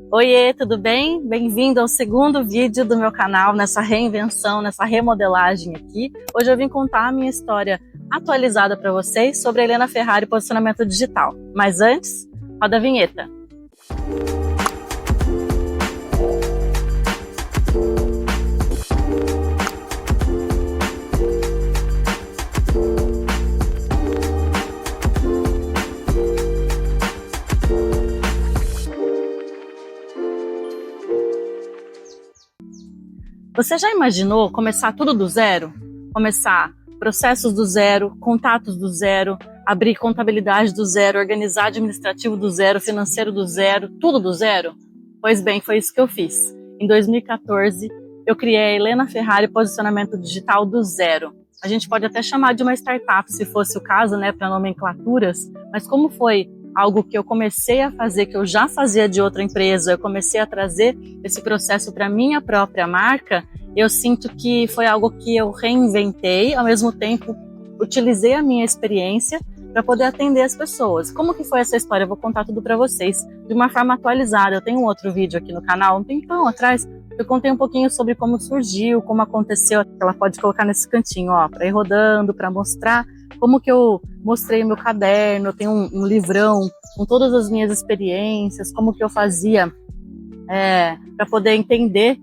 Oiê, tudo bem? Bem-vindo ao segundo vídeo do meu canal, nessa reinvenção, nessa remodelagem aqui. Hoje eu vim contar a minha história atualizada para vocês sobre a Helena Ferrari e posicionamento digital. Mas antes, roda a vinheta. Você já imaginou começar tudo do zero? Começar processos do zero, contatos do zero, abrir contabilidade do zero, organizar administrativo do zero, financeiro do zero, tudo do zero? Pois bem, foi isso que eu fiz. Em 2014, eu criei a Helena Ferrari Posicionamento Digital do zero. A gente pode até chamar de uma startup, se fosse o caso, né, para nomenclaturas, mas como foi algo que eu comecei a fazer, que eu já fazia de outra empresa, eu comecei a trazer esse processo para minha própria marca, eu sinto que foi algo que eu reinventei, ao mesmo tempo utilizei a minha experiência para poder atender as pessoas. Como que foi essa história? Eu vou contar tudo para vocês de uma forma atualizada. Eu tenho um outro vídeo aqui no canal, um tempão atrás, eu contei um pouquinho sobre como surgiu, como aconteceu. Ela pode colocar nesse cantinho, ó, para ir rodando, para mostrar como que eu mostrei o meu caderno. Eu tenho um livrão com todas as minhas experiências, como que eu fazia para poder entender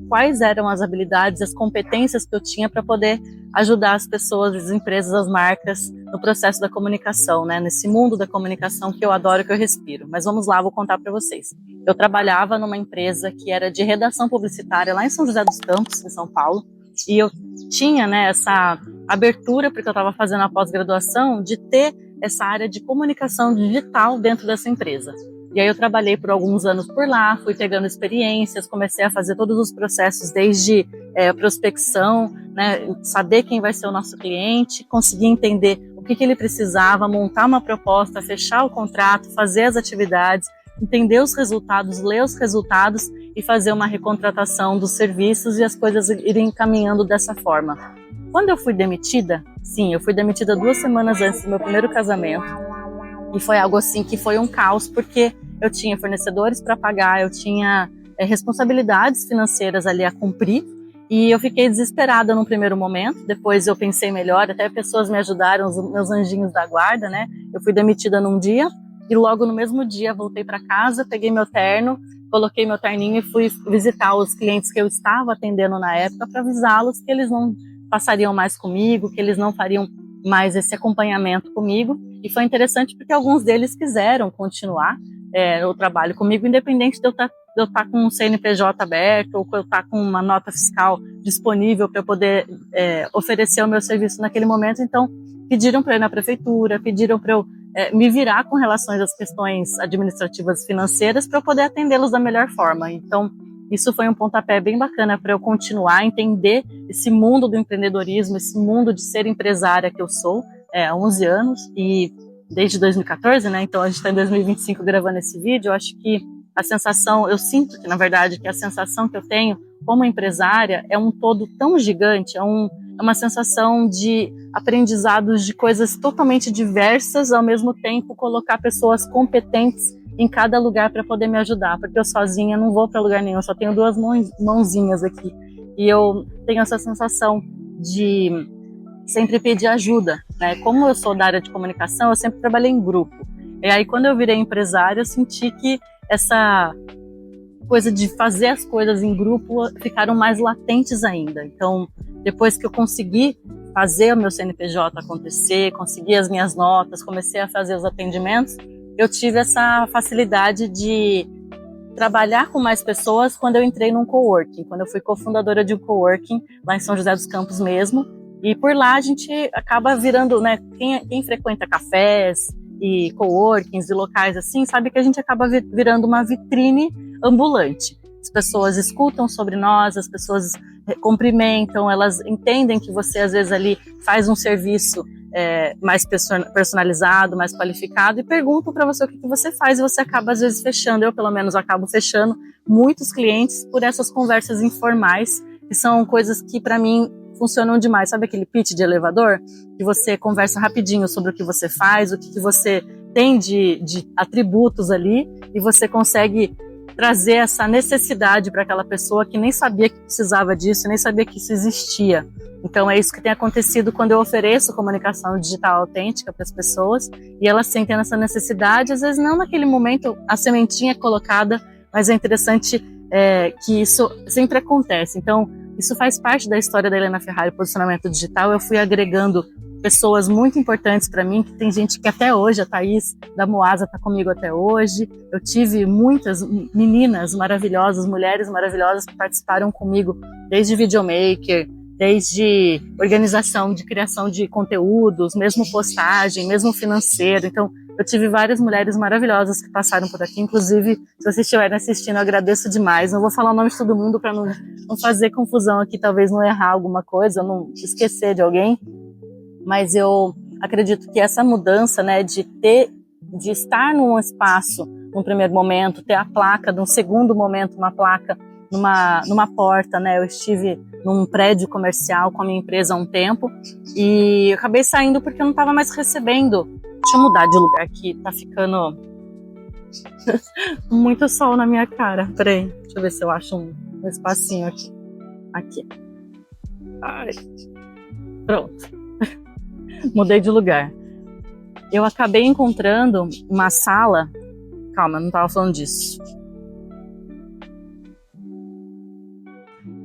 quais eram as habilidades, as competências que eu tinha para poder ajudar as pessoas, as empresas, as marcas no processo da comunicação, né? Nesse mundo da comunicação que eu adoro, que eu respiro. Mas vamos lá, vou contar para vocês. Eu trabalhava numa empresa que era de redação publicitária lá em São José dos Campos, em São Paulo, e eu tinha, né, essa abertura, porque eu estava fazendo a pós-graduação, de ter essa área de comunicação digital dentro dessa empresa. E aí eu trabalhei por alguns anos por lá, fui pegando experiências, comecei a fazer todos os processos, desde prospecção, né, saber quem vai ser o nosso cliente, conseguir entender o que ele precisava, montar uma proposta, fechar o contrato, fazer as atividades, entender os resultados, ler os resultados e fazer uma recontratação dos serviços e as coisas irem caminhando dessa forma. Quando eu fui demitida, sim, eu fui demitida 2 semanas antes do meu primeiro casamento, e foi algo assim que foi um caos, porque eu tinha fornecedores para pagar, eu tinha responsabilidades financeiras ali a cumprir, e eu fiquei desesperada num primeiro momento. Depois eu pensei melhor, até pessoas me ajudaram, os meus anjinhos da guarda, né? Eu fui demitida num dia, e logo no mesmo dia voltei para casa, peguei meu terno, coloquei meu terninho e fui visitar os clientes que eu estava atendendo na época para avisá-los que eles não passariam mais comigo, que eles não fariam mais esse acompanhamento comigo. E foi interessante porque alguns deles quiseram continuar o trabalho comigo, independente de eu estar com um CNPJ aberto ou eu estar com uma nota fiscal disponível para poder oferecer o meu serviço naquele momento. Então, pediram para ir na prefeitura, pediram para eu me virar com relação às questões administrativas e financeiras para eu poder atendê-los da melhor forma. Então, isso foi um pontapé bem bacana para eu continuar a entender esse mundo do empreendedorismo, esse mundo de ser empresária que eu sou há 11 anos, e desde 2014, né? Então a gente está em 2025 gravando esse vídeo. Eu acho que a sensação, eu sinto que, na verdade, que a sensação que eu tenho como empresária é um todo tão gigante, é uma sensação de aprendizados de coisas totalmente diversas, ao mesmo tempo colocar pessoas competentes em cada lugar para poder me ajudar, porque eu sozinha não vou para lugar nenhum, eu só tenho 2 mãozinhas aqui, e eu tenho essa sensação de sempre pedir ajuda, né? Como eu sou da área de comunicação, eu sempre trabalhei em grupo, e aí quando eu virei empresária, eu senti que essa coisa de fazer as coisas em grupo ficaram mais latentes ainda. Então, depois que eu consegui fazer o meu CNPJ acontecer, consegui as minhas notas, comecei a fazer os atendimentos, eu tive essa facilidade de trabalhar com mais pessoas quando eu entrei num coworking, quando eu fui cofundadora de um coworking lá em São José dos Campos mesmo, e por lá a gente acaba virando, né, quem frequenta cafés e coworkings e locais assim, sabe que a gente acaba virando uma vitrine ambulante. As pessoas escutam sobre nós, as pessoas cumprimentam, elas entendem que você às vezes ali faz um serviço mais personalizado, mais qualificado, e perguntam para você o que você faz, e você acaba às vezes fechando. Eu pelo menos acabo fechando muitos clientes por essas conversas informais, que são coisas que para mim funcionam demais. Sabe aquele pitch de elevador? Que você conversa rapidinho sobre o que você faz, o que você tem de atributos ali, e você consegue trazer essa necessidade para aquela pessoa que nem sabia que precisava disso, nem sabia que isso existia. Então é isso que tem acontecido quando eu ofereço comunicação digital autêntica para as pessoas e elas sentem essa necessidade, às vezes não naquele momento a sementinha é colocada, mas é interessante que isso sempre acontece. Então isso faz parte da história da Helena Ferrari, posicionamento digital. Eu fui agregando pessoas muito importantes para mim, que tem gente que até hoje, a Thaís da Moasa está comigo até hoje. Eu tive muitas meninas maravilhosas, mulheres maravilhosas que participaram comigo, desde videomaker, desde organização de criação de conteúdos, mesmo postagem, mesmo financeiro. Então, eu tive várias mulheres maravilhosas que passaram por aqui. Inclusive, se vocês estiverem assistindo, eu agradeço demais. Não vou falar o nome de todo mundo para não fazer confusão aqui, talvez não errar alguma coisa, não esquecer de alguém. Mas eu acredito que essa mudança, né, de estar num espaço, num primeiro momento, ter a placa, num segundo momento, uma placa numa porta, né? Eu estive num prédio comercial com a minha empresa há um tempo e eu acabei saindo porque eu não estava mais recebendo. Deixa eu mudar de lugar aqui, tá ficando muito sol na minha cara. Peraí, deixa eu ver se eu acho um espacinho aqui. Aqui. Ai. Pronto. Mudei de lugar. Eu acabei encontrando uma sala. Calma, eu não estava falando disso.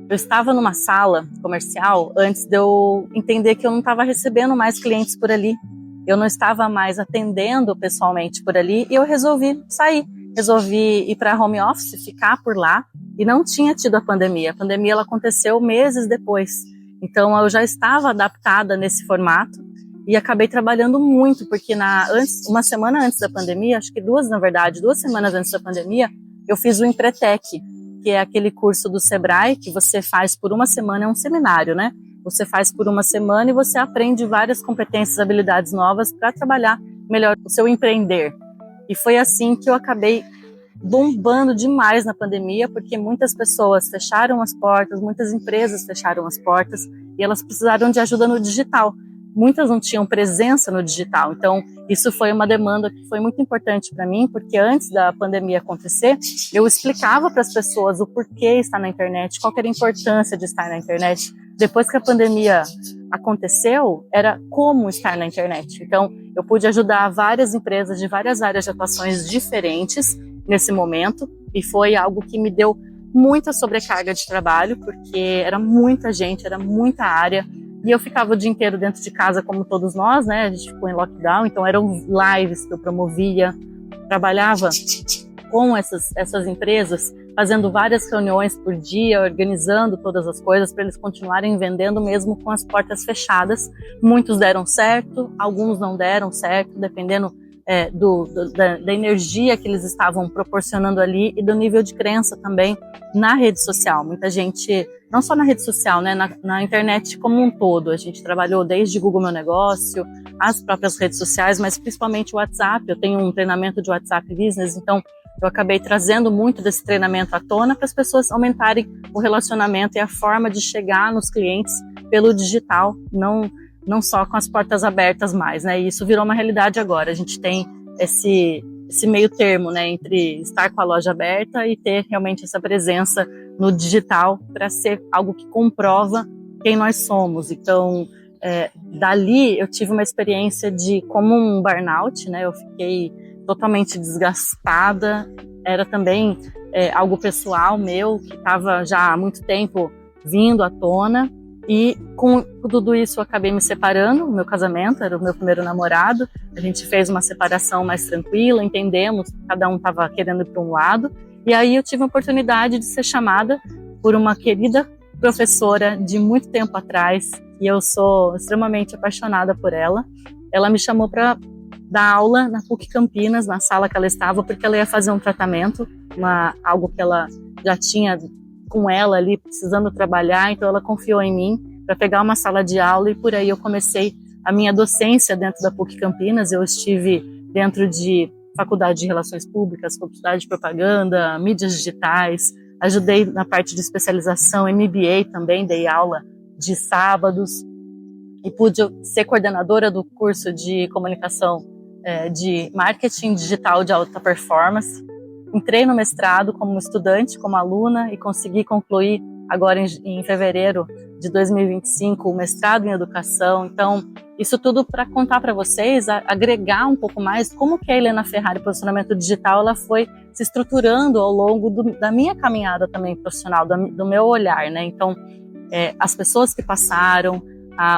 Eu estava numa sala comercial antes de eu entender que eu não estava recebendo mais clientes por ali. Eu não estava mais atendendo pessoalmente por ali e eu resolvi sair. Resolvi ir para home office, ficar por lá e não tinha tido a pandemia. A pandemia ela aconteceu meses depois. Então eu já estava adaptada nesse formato e acabei trabalhando muito, porque uma semana antes da pandemia, acho que duas semanas antes da pandemia, eu fiz o Empretec, que é aquele curso do Sebrae que você faz por uma semana, é um seminário, né? Você faz por uma semana e você aprende várias competências, habilidades novas para trabalhar melhor o seu empreender. E foi assim que eu acabei bombando demais na pandemia, porque muitas pessoas fecharam as portas, muitas empresas fecharam as portas e elas precisaram de ajuda no digital. Muitas não tinham presença no digital, então isso foi uma demanda que foi muito importante para mim, porque antes da pandemia acontecer, eu explicava para as pessoas o porquê estar na internet, qual que era a importância de estar na internet. Depois que a pandemia aconteceu, era como estar na internet. Então, eu pude ajudar várias empresas de várias áreas de atuações diferentes nesse momento, e foi algo que me deu muita sobrecarga de trabalho, porque era muita gente, era muita área, e eu ficava o dia inteiro dentro de casa, como todos nós, né? A gente ficou em lockdown, então eram lives que eu promovia, trabalhava com essas empresas, fazendo várias reuniões por dia, organizando todas as coisas para eles continuarem vendendo mesmo com as portas fechadas. Muitos deram certo, alguns não deram certo, dependendo da energia que eles estavam proporcionando ali e do nível de crença também na rede social. Muita gente, não só na rede social, né, na internet como um todo. A gente trabalhou desde Google Meu Negócio, as próprias redes sociais, mas principalmente o WhatsApp. Eu tenho um treinamento de WhatsApp Business, então eu acabei trazendo muito desse treinamento à tona para as pessoas aumentarem o relacionamento e a forma de chegar nos clientes pelo digital, não só com as portas abertas mais, né? E isso virou uma realidade agora. A gente tem esse meio termo, né, entre estar com a loja aberta e ter realmente essa presença no digital para ser algo que comprova quem nós somos. Então, dali eu tive uma experiência de como um burnout, né? Eu fiquei totalmente desgastada. Era também algo pessoal meu que estava já há muito tempo vindo à tona. E com tudo isso eu acabei me separando. O meu casamento era o meu primeiro namorado. A gente fez uma separação mais tranquila, entendemos que cada um estava querendo ir para um lado. E aí eu tive a oportunidade de ser chamada por uma querida professora de muito tempo atrás, e eu sou extremamente apaixonada por ela. Ela me chamou para dar aula na PUC Campinas, na sala que ela estava, porque ela ia fazer um tratamento, algo que ela já tinha com ela ali, precisando trabalhar, então ela confiou em mim para pegar uma sala de aula, e por aí eu comecei a minha docência dentro da PUC Campinas. Eu estive dentro de Faculdade de Relações Públicas, Faculdade de Propaganda, Mídias Digitais, ajudei na parte de especialização, MBA também, dei aula de sábados, e pude ser coordenadora do curso de comunicação de marketing digital de alta performance. entrei no mestrado como estudante, como aluna, e consegui concluir agora em fevereiro de 2025 o mestrado em educação. Então, isso tudo para contar para vocês, agregar um pouco mais como que a Helena Ferrari Posicionamento Digital ela foi se estruturando ao longo da minha caminhada também profissional, do meu olhar, né? Então, as pessoas que passaram,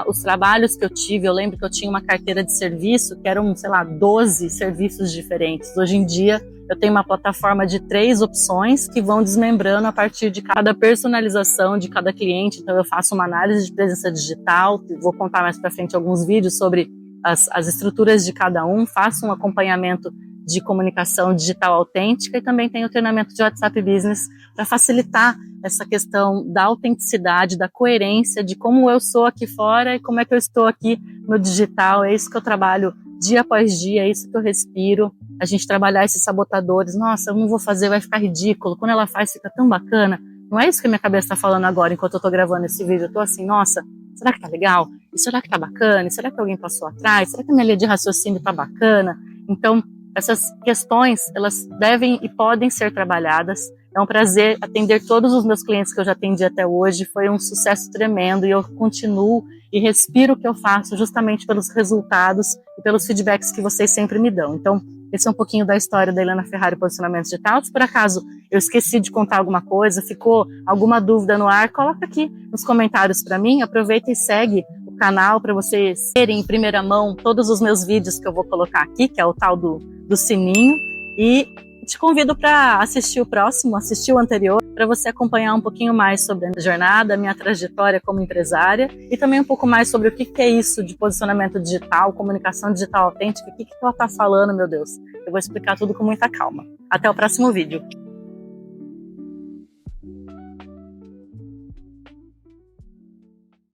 os trabalhos que eu tive, eu lembro que eu tinha uma carteira de serviço que eram, sei lá, 12 serviços diferentes. Hoje em dia, eu tenho uma plataforma de 3 opções que vão desmembrando a partir de cada personalização de cada cliente. Então, eu faço uma análise de presença digital, vou contar mais para frente alguns vídeos sobre as estruturas de cada um, faço um acompanhamento de comunicação digital autêntica e também tenho treinamento de WhatsApp Business para facilitar essa questão da autenticidade, da coerência, de como eu sou aqui fora e como é que eu estou aqui no digital. É isso que eu trabalho dia após dia, é isso que eu respiro. A gente trabalhar esses sabotadores. Nossa, eu não vou fazer, vai ficar ridículo. Quando ela faz, fica tão bacana. Não é isso que a minha cabeça está falando agora, enquanto eu estou gravando esse vídeo. Eu estou assim, nossa, será que tá legal? E será que tá bacana? E será que alguém passou atrás? Será que a minha linha de raciocínio tá bacana? Então, essas questões, elas devem e podem ser trabalhadas. É um prazer atender todos os meus clientes que eu já atendi até hoje. Foi um sucesso tremendo e eu continuo e respiro o que eu faço justamente pelos resultados e pelos feedbacks que vocês sempre me dão. Então, esse é um pouquinho da história da Helena Ferrari Posicionamento Digital. Se por acaso eu esqueci de contar alguma coisa, ficou alguma dúvida no ar, coloca aqui nos comentários para mim. Aproveita e segue o canal para vocês terem em primeira mão todos os meus vídeos que eu vou colocar aqui, que é o tal do sininho. E te convido para assistir o próximo, assistir o anterior, para você acompanhar um pouquinho mais sobre a jornada, a minha trajetória como empresária e também um pouco mais sobre o que é isso de posicionamento digital, comunicação digital autêntica, o que ela está falando, meu Deus. Eu vou explicar tudo com muita calma. Até o próximo vídeo.